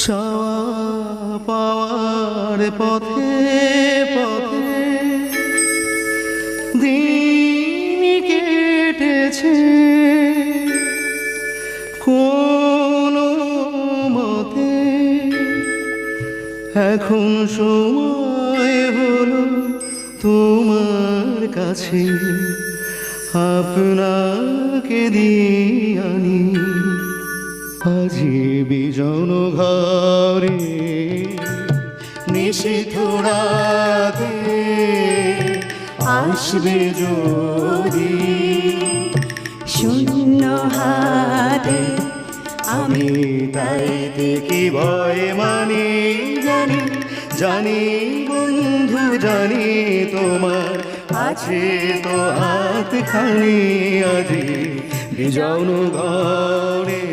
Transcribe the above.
চাওয়া পাওয়ার পথে পথে দিন কেটেছে কোনো মতে। এখন সময় হলো তোমার কাছে আপনাকে দিয়ে আনি। আজি বিজন ঘরে নিশীথ রাতে আসবে যদি শূন্য হাতে আমি তাইতে কি ভয় মানি। জানি জানি বন্ধু জানি তোমার আছে তো হাত খানি। আজি বিজন ঘরে